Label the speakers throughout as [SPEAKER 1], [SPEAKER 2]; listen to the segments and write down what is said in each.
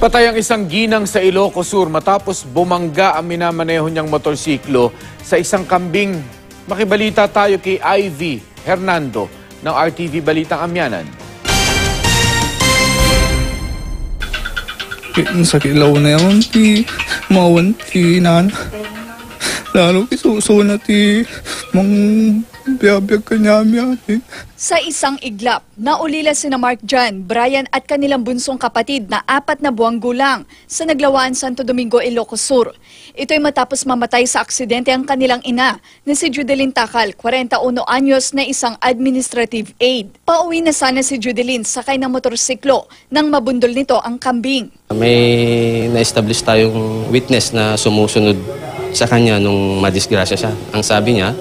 [SPEAKER 1] Patay ang isang ginang sa Ilocos Sur matapos bumangga ang minamaneho niyang motorsiklo sa isang kambing. Makibalita tayo kay Ivy Hernando ng RTV Balitang Amyanan.
[SPEAKER 2] Sa kilaw na yun, mawan na. Lalo kisuso na mang biyabiyag kanya
[SPEAKER 3] Sa isang iglap, naulila sina Mark John, Brian at kanilang bunsong kapatid na 4 na buwang gulang sa Naglawaan, Santo Domingo, Ilocos Sur. Ito'y matapos mamatay sa aksidente ang kanilang ina na si Judeline Tacal, 41 anyos na isang administrative aide. Pauwi na sana si Judeline sakay ng motorsiklo nang mabundol nito ang kambing.
[SPEAKER 4] May na-establish tayong witness na sumusunod sa kanya nung madisgrasya siya. Ang sabi niya,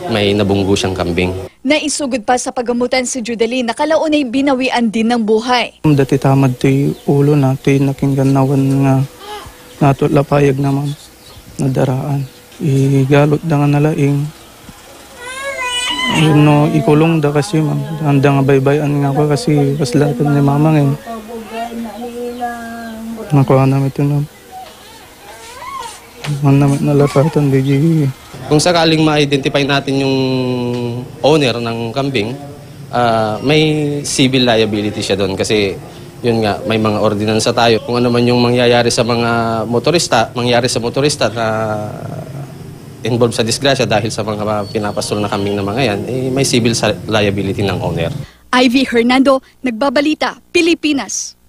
[SPEAKER 4] may nabunggo siyang kambing.
[SPEAKER 3] Naisugod pa sa pagamutan si Judeline na kalaon ay binawian din ng buhay.
[SPEAKER 2] Dati tamad ti ulo natin nakinganawan nga natulapayag naman nadaraan. Igalot da nga nalaing. No, ikulong da kasi ma'am. Handa nga baybayan nga ako kasi paslatan ni mama ngayon. Nakuha namin ito na. Namin nalapatan di.
[SPEAKER 4] Kung sakaling ma-identify natin yung owner ng kambing, may civil liability siya doon kasi yun nga, may mga ordinansa tayo. Kung ano man yung mangyayari sa mga motorista, na involved sa disgrasya dahil sa mga pinapastol na kambing na mga yan, may civil liability ng owner.
[SPEAKER 3] Ivy Hernando, Nagbabalita, Pilipinas.